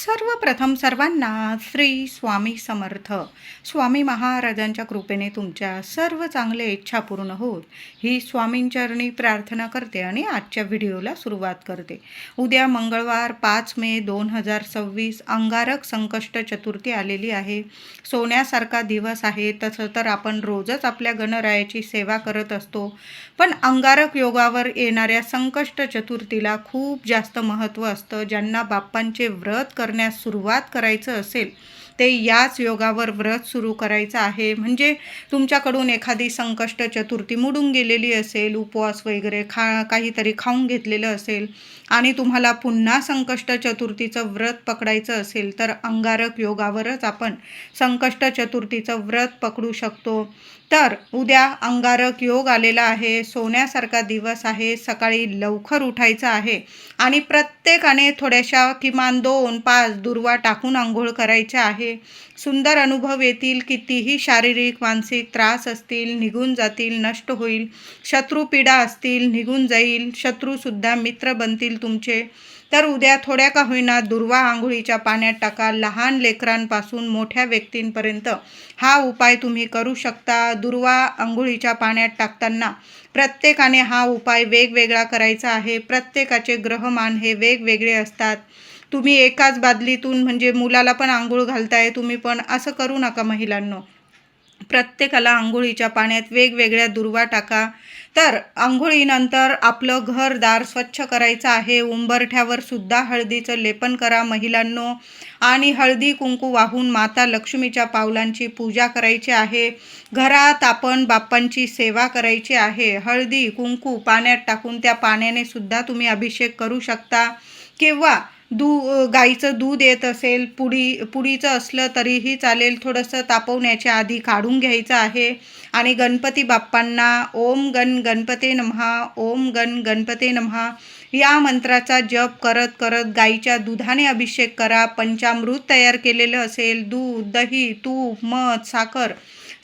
सर्वप्रथम सर्वांना श्री स्वामी समर्थ. स्वामी महाराजांच्या कृपेने तुमच्या सर्व चांगल्या इच्छा पूर्ण होत ही स्वामींचरणी प्रार्थना करते आणि आजच्या व्हिडिओला सुरुवात करते. उद्या मंगळवार 5 मे 2026 अंगारक संकष्ट चतुर्थी आलेली आहे. सोन्यासारखा दिवस आहे. तसं तर आपण रोजच आपल्या गणरायाची सेवा करत असतो, पण अंगारक योगावर येणाऱ्या संकष्ट चतुर्थीला खूप जास्त महत्त्व असतं. ज्यांना बाप्पांचे व्रत करण्यास सुरुवात करायचं असेल ते याच योगावर व्रत सुरू करायचं आहे. म्हणजे तुमच्याकडून एखादी संकष्ट चतुर्थी मोडून गेलेली असेल, उपवास वगैरे काहीतरी खाऊन घेतलेलं असेल आणि तुम्हाला पुन्हा संकष्ट चतुर्थीचं व्रत पकडायचं असेल तर अंगारक योगावरच आपण संकष्ट चतुर्थीचं व्रत पकडू शकतो. तर उद्या अंगारक योग आलेला आहे. सोन्यासारखा दिवस आहे. सकाळी लवकर उठायचं आहे आणि प्रत्येकाने थोड्याशा किमान 2-5 दुर्वा टाकून आंघोळ करायच्या आहे. सुंदर अनुभव येतील. कितीही शारीरिक मानसिक त्रास असतील निघून जातील, नष्ट होईल. शत्रुपीडा असतील निघून जाईल. शत्रूसुद्धा मित्र बनतील तुमचे. तर उद्या थोड्या का होईना दुर्वा आंघोळीच्या पाण्यात टाका. लहान लेकरांपासून मोठ्या व्यक्तींपर्यंत हा उपाय तुम्ही करू शकता. दुर्वा आंघोळीच्या पाण्यात टाकताना प्रत्येकाने हा उपाय वेगवेगळा करायचा आहे. प्रत्येकाचे ग्रहमान हे वेगवेगळे असतात. तुम्ही एकाच बादलीतून म्हणजे मुलाला पण आंघोळ घालताय तुम्ही, पण असं करू नका महिलांनो. प्रत्येकाला आंघोळीच्या पाण्यात वेगवेगळ्या दुर्वा टाका. तर आंघोळीनंतर आपलं घरदार स्वच्छ करायचं आहे. उंबरठ्यावर सुद्धा हळदीचं लेपन करा महिलांनो आणि हळदी कुंकू वाहून माता लक्ष्मीच्या पावलांची पूजा करायची आहे. घरात आपण बाप्पांची सेवा करायची आहे. हळदी कुंकू पाण्यात टाकून त्या पाण्याने सुद्धा तुम्ही अभिषेक करू शकता किंवा गाईचं दूध येत असेल, पुडीचं असलं तरीही चालेल. थोडंसं तापवण्याच्या आधी काढून घ्यायचं आहे आणि गणपती बाप्पांना ओम गण गणपते नमः, ओम गण गणपते नमः या मंत्राचा जप करत करत गाईच्या दुधाने अभिषेक करा. पंचामृत तयार केलेलं असेल, दूध, दही, तूप, मध, साखर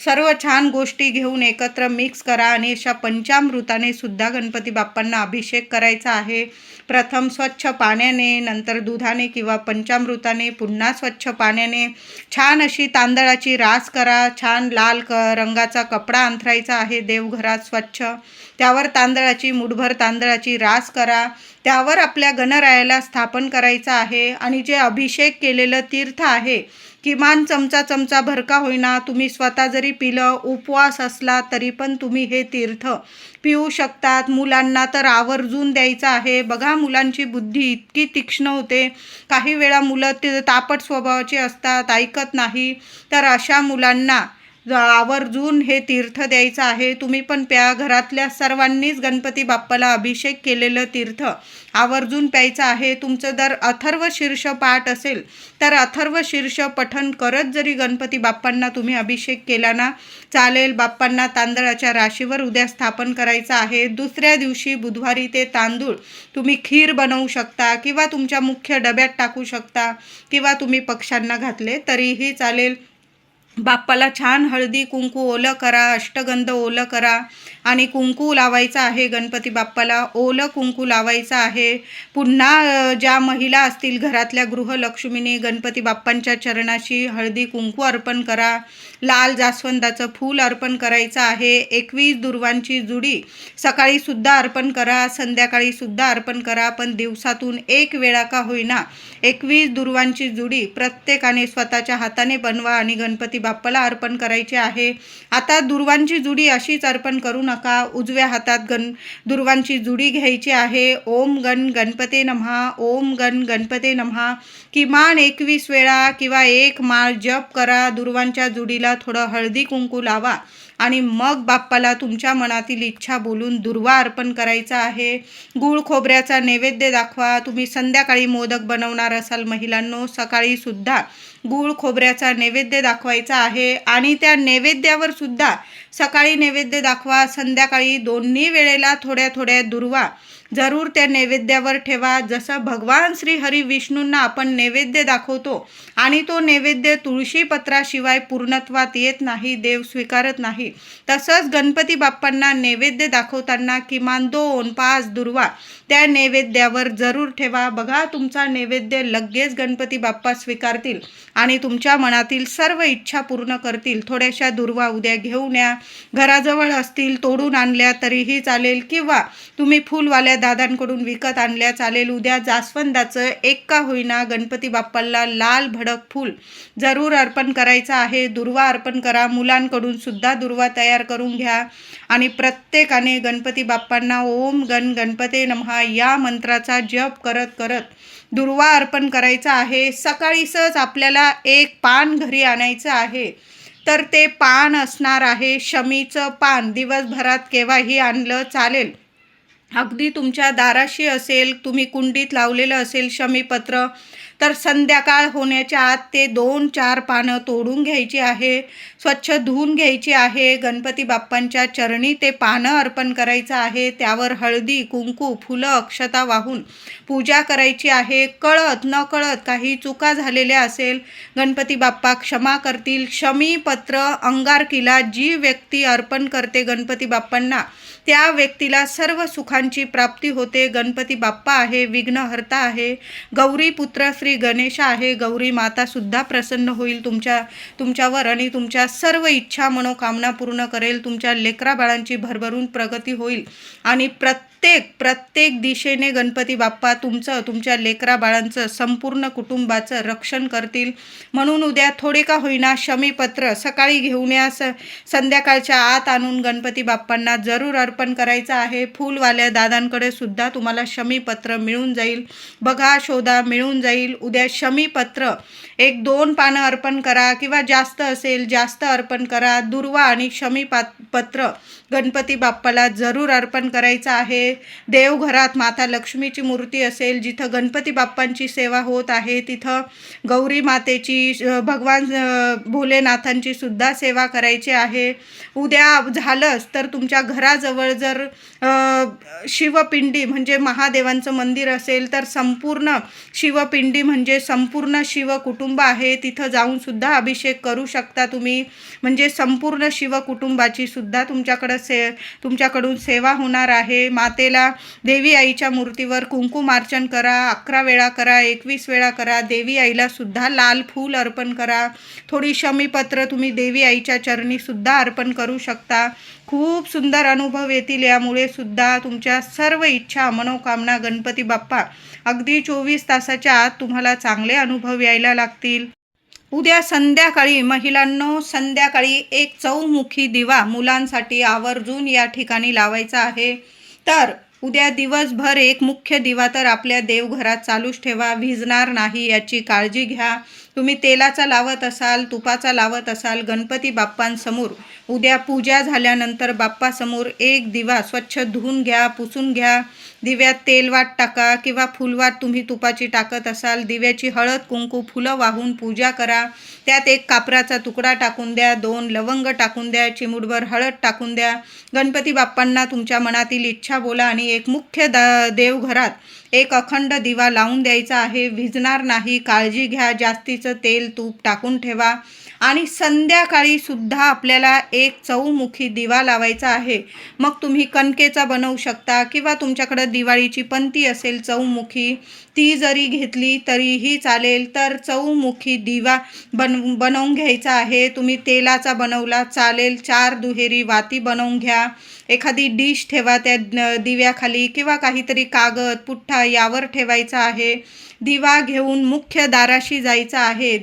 सर्व छान गोष्टी घेऊन एकत्र मिक्स करा आणि अशा पंचामृताने सुद्धा गणपती बाप्पांना अभिषेक करायचा आहे. प्रथम स्वच्छ पाण्याने, नंतर दुधाने किंवा पंचामृताने, पुन्हा स्वच्छ पाण्याने छान अशी तांदळाची रास करा. छान लाल रंगाचा कपडा अंथरायचा आहे देवघरात स्वच्छ. त्यावर मुठभर तांदळाची रास करा. त्यावर आपल्या गणरायाला स्थापन करायचं आहे आणि जे अभिषेक केलेलं तीर्थ आहे किमान चमचा भर का होईना तुम्ही स्वतः जरी पिलं, उपवास असला तरी पण तुम्ही हे तीर्थ पिऊ शकतात. मुलांना तर आवर्जून द्यायचं आहे. बघा मुलांची बुद्धी इतकी तीक्ष्ण होते. काही वेळा मुलं ते तापट स्वभावाचे असतात, ऐकत नाही. तर अशा मुलांना आवर्जून हे तीर्थ द्यायचं आहे. तुम्ही पण प्या. घरातल्या सर्वांनीच गणपती बाप्पाला अभिषेक केलेलं तीर्थ आवर्जून प्यायचं आहे. तुमचं जर अथर्व शीर्ष पाठ असेल तर अथर्व शीर्ष पठण करत जरी गणपती बाप्पांना तुम्ही अभिषेक केला ना चालेल. बाप्पांना तांदळाच्या राशीवर उद्या स्थापन करायचं आहे. दुसऱ्या दिवशी बुधवारी ते तांदूळ तुम्ही खीर बनवू शकता किंवा तुमच्या मुख्य डब्यात टाकू शकता किंवा तुम्ही पक्ष्यांना घातले तरीही चालेल. बाप्पाला छान हळदी कुंकू ओलं करा, अष्टगंध ओलं करा आणि कुंकू लावायचं आहे. गणपती बाप्पाला ओलं कुंकू लावायचं आहे. पुन्हा ज्या महिला असतील घरातल्या गृहलक्ष्मीने गणपती बाप्पांच्या चरणाशी हळदी कुंकू अर्पण करा. लाल जास्वंदाचं फूल अर्पण करायचं आहे. 21 दुर्वांची जुडी सकाळी सुद्धा अर्पण करा, संध्याकाळी सुद्धा अर्पण करा, पण दिवसातून एक वेळा का होईना 21 दुर्वांची जुडी प्रत्येकाने स्वतःच्या हाताने बनवा आणि गणपती बाप्पाला अर्पण करायचे आहे. आता दुर्वांची जुडी अशीच अर्पण करू नका. उजव्या हातात दुर्वांची जुडी घ्यायची आहे. ओम गण गणपते नमः, ओम गण गणपते नमः किमान 21 वेळा किंवा 1 माळ जप करा. दुर्वांच्या जुडीला थोडं हळदी कुंकू लावा आणि मग बाप्पाला तुमच्या मनातील इच्छा बोलून दुर्वा अर्पण करायचा आहे. गूळ खोबऱ्याचा नैवेद्य दाखवा. तुम्ही संध्याकाळी मोदक बनवणार असाल महिलांनो, सकाळी सुद्धा गूळ खोबऱ्याचा नैवेद्य दाखवायचा आहे आणि त्या नैवेद्यावर सुद्धा सकाळी नैवेद्य दाखवा, संध्याकाळी दोन्ही वेळेला थोड्या थोड्या दुर्वा जरूर त्या नैवेद्यावर ठेवा. जसं भगवान श्री हरी विष्णूंना आपण नैवेद्य दाखवतो आणि तो नैवेद्य तुळशीपत्राशिवाय पूर्णत्वात येत नाही, देव स्वीकारत नाही, तसंच गणपती बाप्पांना नैवेद्य दाखवताना किमान 2-5 दुर्वा त्या नैवेद्यावर जरूर ठेवा. बघा, तुमचा नैवेद्य लगेच गणपती बाप्पा स्वीकारतील आणि तुमच्या मनातील सर्व इच्छा पूर्ण करतील. थोड्याशा दुर्वा उद्या घेऊन या. घराजवळ असतील तोडून आणल्या तरीही चालेल किंवा तुम्ही फुलवाल्या दादांकडून विकत आणल्या चालेल. उद्या जास्वंदाचं एक का होईना गणपती बाप्पाला लाल भडक फूल जरूर अर्पण करायचं आहे. दुर्वा अर्पण करा. मुलांकडून सुद्धा दुर्वा तयार करून घ्या आणि प्रत्येकाने गणपती बाप्पांना ओम गण गणपते नमः या मंत्राचा जप करत करत दुर्वा अर्पण करायचा आहे. सकाळीच आपल्याला एक पान घरी आणायचं आहे. तर ते पान असणार आहे शमीचं पान. दिवसभरात केव्हाही आणलं चालेल. अगदी तुमच्या दाराशी असेल, तुम्ही कुंडीत लावलेलं असेल शमीपत्र, तर संध्याकाळ होण्याच्या आत ते 2-4 पानं तोडून घ्यायची आहे. स्वच्छ धुवून घ्यायची आहे. गणपती बाप्पांच्या चरणी ते पानं अर्पण करायचं आहे. त्यावर हळदी, कुंकू, फुलं, अक्षता वाहून पूजा करायची आहे. कळत न कळत काही चुका झालेल्या असेल, गणपती बाप्पा क्षमा करतील. शमीपत्र अंगारकीला जी व्यक्ती अर्पण करते गणपती बाप्पांना, त्या व्यक्तीला सर्व सुखांची प्राप्ती होते. गणपती बाप्पा आहे, विघ्नहर्ता आहे, गौरीपुत्र श्री गणेश आहे. गौरी माता सुद्धा प्रसन्न होईल तुमच्यावर आणि तुमच्या सर्व इच्छा मनोकामना पूर्ण करेल. तुमच्या लेकरा बाळांची भरभरून प्रगती होईल आणि प्रत्येक दिशेने गणपती बाप्पा तुमच्या लेकरा बाळांचं संपूर्ण कुटुंबाचं रक्षण करतील. म्हणून उद्या थोडे का होईना शमीपत्र सकाळी घेऊन या. संध्याकाळच्या आत आणून गणपती बाप्पांना जरूर अर्पण करायचं आहे. फुलवाल्या दादांकडे सुद्धा तुम्हाला शमीपत्र मिळून जाईल. बघा, शोधा, मिळून जाईल. उद्या शमीपत्र 1-2 पानं अर्पण करा किंवा जास्त असेल जास्त अर्पण करा. दुर्वा आणि शमीपत्र गणपती बाप्पाला जरूर अर्पण करायचं आहे. देवघरात माता लक्ष्मीची मूर्ती असेल, जिथं गणपती बाप्पांची सेवा होत आहे, तिथं गौरी मातेची, भगवान भोलेनाथांची सुद्धा सेवा करायची आहे. उद्या झालंच तर तुमच्या घराजवळ जर शिवपिंडी म्हणजे महादेवांचं मंदिर असेल, तर संपूर्ण शिवपिंडी म्हणजे संपूर्ण शिव कुटुंब आहे, तिथं जाऊन सुद्धा अभिषेक करू शकता तुम्ही. म्हणजे संपूर्ण शिव कुटुंबाची सुद्धा तुमच्याकडून सेवा होणार आहे. मातेला, देवी आईच्या मूर्तीवर कुंकुमार्चन करा. 11 वेळा करा, 21 वेळा करा. देवी आईला सुद्धा लाल फूल अर्पण करा. थोडी शमीपत्र तुम्ही देवी आईच्या चरणी सुद्धा अर्पण करू शकता. खूप सुंदर अनुभव येतील. यामुळे सुद्धा तुमच्या सर्व इच्छा मनोकामना गणपती बाप्पा अगदी 24 तासाच्या आत तुम्हाला चांगले अनुभव यायला लागतील. उद्या संध्याकाळी महिलांनो, संध्याकाळी एक चौमुखी दिवा मुलांसाठी आवर्जून या ठिकाणी लावायचा आहे. तर उद्या दिवसभर एक मुख्य दिवा तर आपल्या देवघरात चालूच ठेवा, विझणार नाही याची काळजी घ्या. तुम्ही तेलाचा लावत असाल, तुपाचा लावत असाल, गणपती बाप्पांसमोर उद्या पूजा झाल्यानंतर बाप्पासमोर एक दिवा स्वच्छ धुवून घ्या, पुसून घ्या. दिव्यात तेलवात टाका किंवा फुलवात तुम्ही तुपाची टाकत असाल. दिव्याची हळद, कुंकू, फुलं वाहून पूजा करा. त्यात एक कापराचा तुकडा टाकून द्या, 2 लवंग टाकून द्या, चिमूटभर हळद टाकून द्या. गणपती बाप्पांना तुमच्या मनातील इच्छा बोला आणि एक मुख्य देवघरात एक अखंड दिवा लावून द्यायचा आहे. विझणार नाही, काळजी घ्या. जास्तीचं तेल तूप टाकून ठेवा. आणि संध्याकाळी सुद्धा आपल्याला एक चौमुखी दिवा लावायचा आहे. मग तुम्ही कणकेचा बनवू शकता किंवा तुमच्याकडं दिवाळीची पंती असेल चौमुखी, ती जरी घेतली तरीही चालेल. तर चौमुखी दिवा बनवून घ्यायचा आहे. तुम्ही तेलाचा बनवला चालेल. 4 दुहेरी वाती बनवून घ्या. एखादी डिश ठेवा त्या दिव्याखाली किंवा काहीतरी कागद, पुठ्ठा यावर ठेवायचा आहे. दिवा घेऊन मुख्य दाराशी जायचं आहे.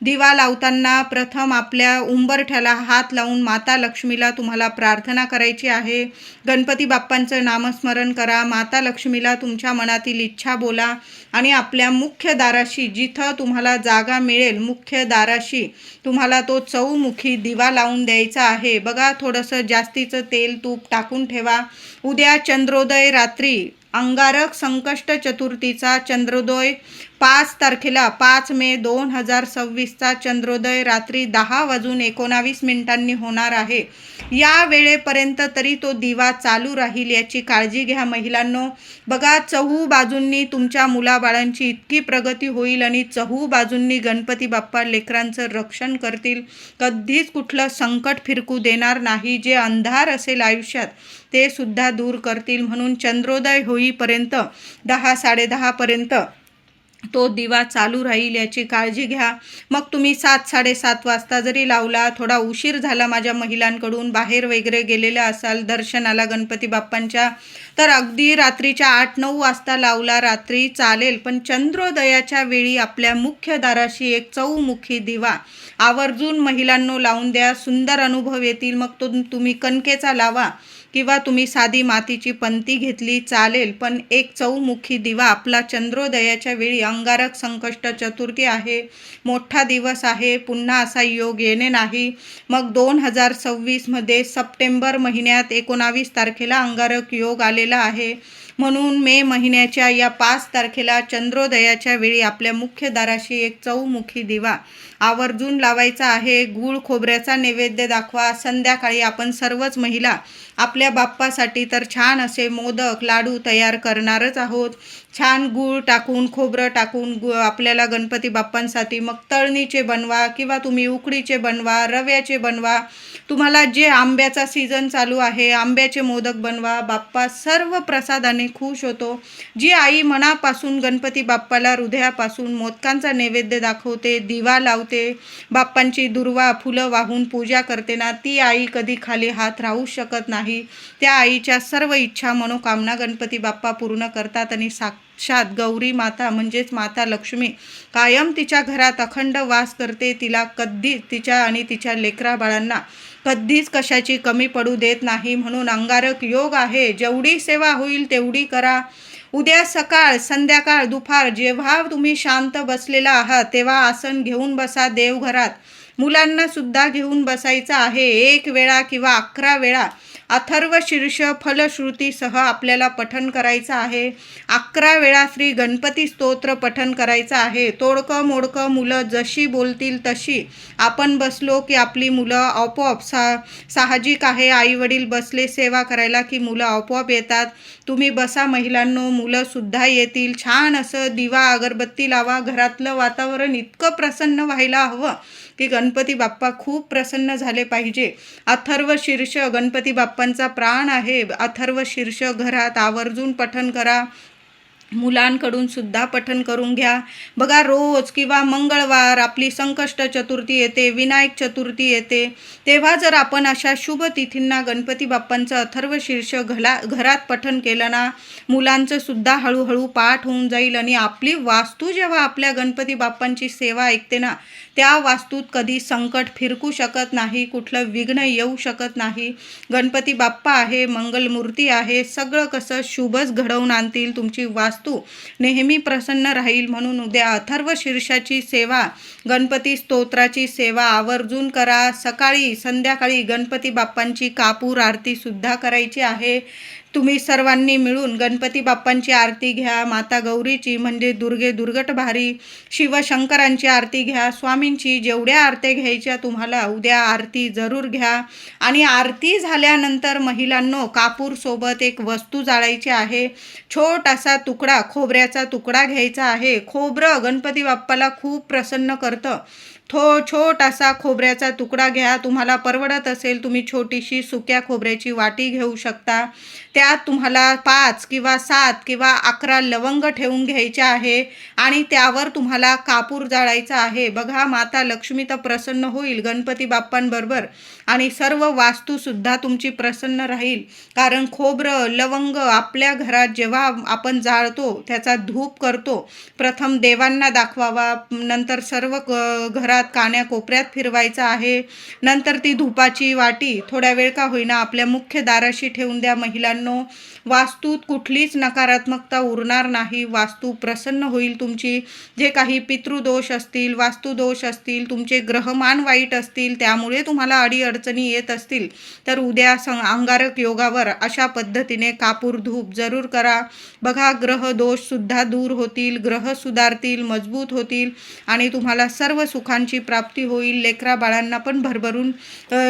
दिवा लावताना प्रथम आपल्या उंबरठ्याला हात लावून माता लक्ष्मीला तुम्हाला प्रार्थना करायची आहे. गणपती बाप्पांचं नामस्मरण करा. माता लक्ष्मीला तुमच्या मनातील इच्छा बोला आणि आपल्या मुख्य दाराशी, जिथं तुम्हाला जागा मिळेल, मुख्य दाराशी तुम्हाला तो चौमुखी दिवा लावून द्यायचा आहे. बघा, थोडंसं जास्तीचं तेल तूप टाकून ठेवा. उद्या चंद्रोदय रात्री अंगारक संकष्ट चतुर्थीचा चंद्रोदय 5 तारखेला 5 मे 2026चा चंद्रोदय रात्री 10:19 होणार आहे. या वेळेपर्यंत तरी तो दिवा चालू राहील याची काळजी घ्या महिलांनो. बघा, चहू बाजूंनी तुमच्या मुलाबाळांची इतकी प्रगती होईल आणि चहू बाजूंनी गणपती बाप्पा लेकरांचं रक्षण करतील. कधीच कुठलं संकट फिरकू देणार नाही. जे अंधार असेल आयुष्यात ते सुद्धा दूर करतील. म्हणून चंद्रोदय होईपर्यंत 10-10:30पर्यंत तो दिवा चालू राहील याची काळजी घ्या. मग तुम्ही 7-7:30 वाजता जरी लावला, थोडा उशीर झाला माझ्या महिलांकडून, बाहेर वगैरे गेलेल्या असाल दर्शनाला गणपती बाप्पांच्या, तर अगदी रात्रीच्या 8-9 वाजता लावला रात्री चालेल. पण चंद्रोदयाच्या वेळी आपल्या मुख्य दाराशी एक चौमुखी दिवा आवर्जून महिलांनो लावून द्या. सुंदर अनुभव येतील. मग तो तुम्ही कणकेचा लावा किंवा तुम्ही साधी मातीची पंती घेतली चालेल, पण एक चौमुखी दिवा आपला चंद्रोदयाच्या वेळी, अंगारक संकष्ट चतुर्थी आहे, मोठा दिवस आहे, पुन्हा असा योग येणे नाही. मग 2026मध्ये सप्टेंबर महिन्यात 19 तारखेला अंगारक योग आलेला आहे. म्हणून मे महिन्याच्या या 5 तारखेला चंद्रोदयाच्या वेळी आपल्या मुख्य दाराशी एक चौमुखी दिवा आवर्जून लावायचा आहे. गूळ खोबऱ्याचा नैवेद्य दाखवा. संध्याकाळी आपण सर्वच महिला आपल्या बाप्पासाठी तर छान असे मोदक लाडू तयार करणारच आहोत. छान गूळ टाकून, खोबरं टाकून आपल्याला गणपती बाप्पांसाठी मग तळणीचे बनवा किंवा तुम्ही उकडीचे बनवा, रव्याचे बनवा. तुम्हाला जे आंब्याचा सीझन चालू आहे, आंब्याचे मोदक बनवा. बाप्पा सर्व प्रसादाने खुश होतो. जी आई मनापासून गणपती बाप्पाला हृदयापासून मोदकांचा नैवेद्य दाखवते, दिवा लावते, बाप्पांची दुर्वा फुलं वाहून पूजा करते ना, ती आई कधी खाली हात राहू शकत नाही. त्या आईच्या सर्व इच्छा मनोकामना गणपती बाप्पा पूर्ण करतात आणि साक्षात गौरी माता म्हणजेच माता लक्ष्मी कायम तिच्या घरात अखंड वास करते. तिला कधीच तिच्या आणि तिच्या लेकरा बाळांना कधीच कशाची कमी पडू देत नाही. म्हणून अंगारक योग आहे. जेवढी सेवा होईल तेवढी करा. उद्या सकाळ, संध्याकाळ, दुपार जेव्हा तुम्ही शांत बसलेला आहात तेव्हा आसन घेऊन बसा देवघरात. मुलांना सुद्धा घेऊन बसायचं आहे. 1 वेळा किंवा 11 वेळा अथर्व शीर्ष फलश्रुतीसह आपल्याला पठण करायचं आहे. 11 वेळा श्री गणपती स्तोत्र पठण करायचं आहे. तोडकं मोडकं मुलं जशी बोलतील तशी आपण बसलो की आपली मुलं आपोआप साहजिक आहे. आईवडील बसले सेवा करायला की मुलं आपोआप येतात. तुम्ही बसा महिलांनो, मुलंसुद्धा येतील. छान असं दिवा अगरबत्ती लावा. घरातलं वातावरण इतकं प्रसन्न व्हायला हवं की गणपती बाप्पा खूप प्रसन्न झाले पाहिजे. अथर्व शीर्ष गणपती बाप्पांचा प्राण आहे. अथर्व शीर्ष घरात आवर्जून पठण करा. मुलांकडून सुद्धा पठण करून घ्या. बघा, रोज किंवा मंगळवार आपली संकष्ट चतुर्थी येते, विनायक चतुर्थी येते, तेव्हा जर आपण अशा शुभ तिथींना गणपती बाप्पांचं अथर्व शीर्ष घरात पठण केलं ना, मुलांचं सुद्धा हळूहळू पाठ होऊन जाईल आणि आपली वास्तू जेव्हा आपल्या गणपती बाप्पांची सेवा ऐकते ना, त्या वास्तूत कधी संकट फिरकू शकत नाही, कुठलं विघ्न येऊ शकत नाही. गणपती बाप्पा आहे, मंगलमूर्ती आहे, सगळं कसं शुभच घडवून आणतील. तुमची वास्तू नेहमी प्रसन्न राहील. म्हणून उद्या अथर्व शीर्षाची सेवा, गणपती स्तोत्राची सेवा आवर्जून करा. सकाळी संध्याकाळी गणपती बाप्पांची कापूर आरती सुद्धा करायची आहे. तुम्ही सर्वांनी मिळून गणपती बाप्पांची आरती घ्या. माता गौरीची म्हणजे दुर्गट भारी, शिवशंकरांची आरती घ्या. स्वामींची जेवढ्या आरत्या घ्यायच्या तुम्हाला उद्या आरती जरूर घ्या. आणि आरती झाल्यानंतर महिलांनो, कापूरसोबत एक वस्तू जाळायची आहे. छोटासा तुकडा, खोबऱ्याचा तुकडा घ्यायचा आहे. खोबरं गणपती बाप्पाला खूप प्रसन्न करतं. छोटासा खोबऱ्याचा तुकडा घ्या. तुम्हाला परवडत असेल तुम्ही छोटीशी सुक्या खोबऱ्याची वाटी घेऊ शकता. त्यात तुम्हाला 5 किंवा 7 किंवा 11 लवंग ठेवून घ्यायचे आहे आणि त्यावर तुम्हाला कापूर जाळायचा आहे. बघा, माता लक्ष्मी तर प्रसन्न होईल गणपती बाप्पांबरोबर आणि सर्व वास्तूसुद्धा तुमची प्रसन्न राहील. कारण खोबरं, लवंग आपल्या घरात जेव्हा आपण जाळतो त्याचा धूप करतो. प्रथम देवांना दाखवावा, नंतर सर्व घरात कान्या कोपऱ्यात फिरवायचा आहे. नंतर ती धुपाची वाटी थोड्या वेळ का होईना आपल्या मुख्य दाराशी ठेवून द्या महिलांना. महिलांनो, वास्तूत कुठलीच नकारात्मकता उरणार नाही. वास्तू प्रसन्न होईल तुमची. जे काही पितृदोष असतील, वास्तुदोष असतील, तुमचे ग्रहमान वाईट असतील, त्यामुळे तुम्हाला अडीअडचणी येत असतील, तर उद्या अंगारक योगावर अशा पद्धतीने कापूर धूप जरूर करा. बघा, ग्रह दोष सुद्धा दूर होतील, ग्रह सुधारतील, मजबूत होतील आणि तुम्हाला सर्व सुखांची प्राप्ती होईल. लेकरा बाळांना पण भरभरून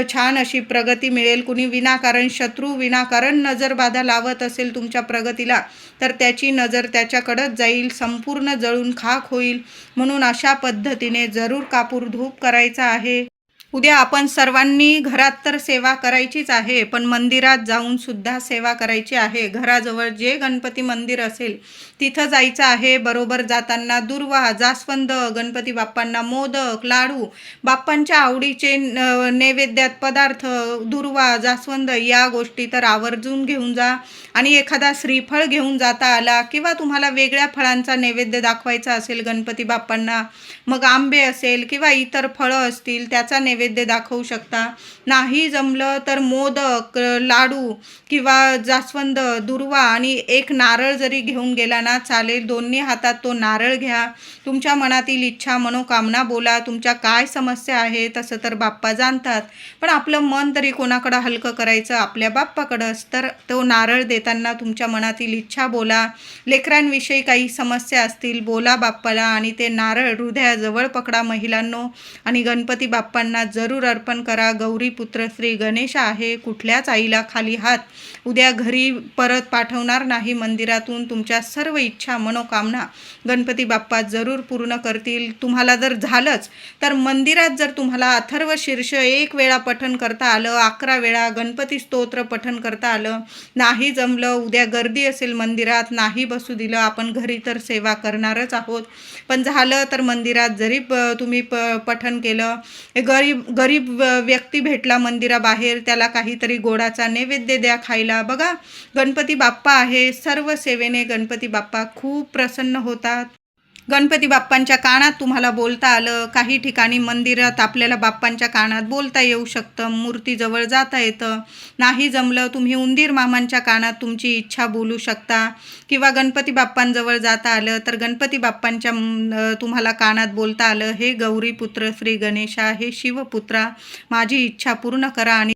छान अशी प्रगती मिळेल. कुणी विनाकारण शत्रू, विनाकारण नजरबाधा लावत असेल तुमच्या प्रगतीला, तर त्याची नजर त्याच्याकडेच जाईल, संपूर्ण जळून खाक होईल. म्हणून अशा पद्धतीने जरूर कापूर धूप करायचा आहे. उद्या आपण सर्वांनी घरात तर सेवा करायचीच आहे, पण मंदिरात जाऊन सुद्धा सेवा करायची आहे. घराजवळ जे गणपती मंदिर असेल तिथं जायचं आहे. बरोबर जाताना दुर्वा, जास्वंद, गणपती बाप्पांना मोदक, लाडू, बाप्पांच्या आवडीचे नैवेद्यात पदार्थ, दुर्वा, जास्वंद या गोष्टी तर आवर्जून घेऊन जा. आणि एखादा श्रीफळ घेऊन जाता आला किंवा तुम्हाला वेगळ्या फळांचा नैवेद्य दाखवायचा असेल गणपती बाप्पांना, मग आंबे असेल किंवा इतर फळं असतील त्याचा नैवेद्य दाखवू शकता. नाही जमलं तर मोदक, लाडू किंवा जास्वंद, दुर्वा आणि एक नारळ जरी घेऊन गेला ना चालेल. दोन्ही हातात तो नारळ घ्या. तुमच्या मनातील इच्छा, मनोकामना बोला. तुमच्या काय समस्या आहे तसं तर बाप्पा जाणतात, पण आपलं मन तरी कोणाकडं हलकं करायचं? आपल्या बाप्पाकडंच. तर तो नारळ देताना तुमच्या मनातील इच्छा बोला. लेकरांविषयी काही समस्या असतील बोला बाप्पाला आणि ते नारळ हृदयाजवळ पकडा महिलांनो आणि गणपती बाप्पांना जरूर अर्पण करा. गौरीपुत्र श्री गणेश आहे. कुठल्याच आईला खाली हात उद्या घरी परत पाठवणार नाही मंदिरातून. तुमच्या सर्व इच्छा, मनोकामना गणपती बाप्पा जरूर पूर्ण करतील. तुम्हाला जर झालंच तर मंदिरात जर तुम्हाला अथर्व शीर्ष 1 वेळा पठण करता आलं, 11 वेळा गणपती स्तोत्र पठण करता आलं, नाही जमलं, उद्या गर्दी असेल मंदिरात, नाही बसू दिलं, आपण घरी तर सेवा करणारच आहोत, पण झालं तर मंदिरात जरी तुम्ही पठण केलं, गरीब व्यक्ती भेटला मंदिराबाहेर, त्याला काहीतरी गोडाचा नैवेद्य द्या खायला. बघा, गणपती बाप्पा आहे. सर्व सेवेने गणपती बाप्पा खूप प्रसन्न होतात. गणपती बाप्पांच्या कानात तुम्हाला बोलता आलं. काही ठिकाणी मंदिरात आपल्याला बाप्पांच्या कानात बोलता येऊ शकतं, मूर्तीजवळ जाता येतं. नाही जमलं, तुम्ही उंदीर मामांच्या कानात तुमची इच्छा बोलू शकता किंवा गणपती बाप्पांजवळ जाता आलं तर गणपती बाप्पांच्या तुम्हाला कानात बोलता आलं, हे गौरीपुत्र श्री गणेशा, हे शिवपुत्रा, माझी इच्छा पूर्ण करा. आणि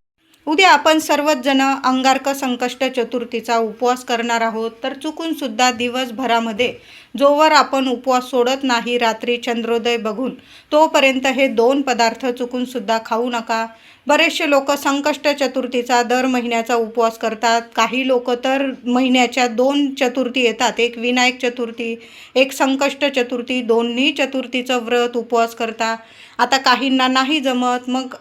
उद्या आपण सर्वच जण अंगारक संकष्ट चतुर्थीचा उपवास करणार आहोत. तर चुकून सुद्धा दिवसभरामध्ये जोवर आपण उपवास सोडत नाही रात्री चंद्रोदय बघून, तोपर्यंत हे 2 पदार्थ चुकून सुद्धा खाऊ नका. बरेचसे लोक संकष्ट चतुर्थीचा दर महिन्याचा उपवास करतात. काही लोक तर महिन्याच्या 2 चतुर्थी येतात, एक विनायक चतुर्थी, एक संकष्ट चतुर्थी, दोन्ही चतुर्थीचं व्रत उपवास करतात. आता काहींना नाही जमत, मग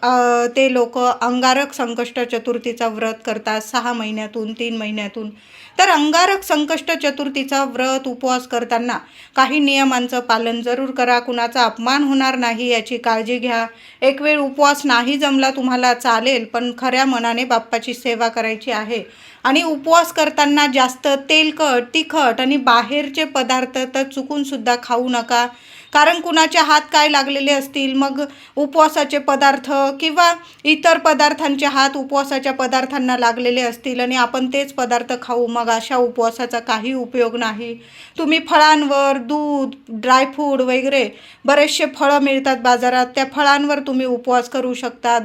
ते लोक अंगारक संकष्ट चतुर्थीचा व्रत करतात 6 महिन्यातून, 3 महिन्यातून. तर अंगारक संकष्ट चतुर्थीचा व्रत उपवास करताना काही नियमांचं पालन जरूर करा. कुणाचा अपमान होणार नाही याची काळजी घ्या. एक वेळ उपवास नाही जमला तुम्हाला चालेल, पण खऱ्या मनाने बाप्पाची सेवा करायची आहे. आणि उपवास करताना जास्त तेलकट, तिखट आणि बाहेरचे पदार्थ तर चुकून सुद्धा खाऊ नका. कारण कुणाचे हात काय लागलेले असतील, मग उपवासाचे पदार्थ किंवा इतर पदार्थांचे हात उपवासाच्या पदार्थांना लागलेले असतील आणि आपण तेच पदार्थ खाऊ, मग अशा उपवासाचा काही उपयोग नाही. तुम्ही फळांवर, दूध, ड्रायफ्रूट वगैरे बरेचसे फळं मिळतात बाजारात, त्या फळांवर तुम्ही उपवास करू शकता.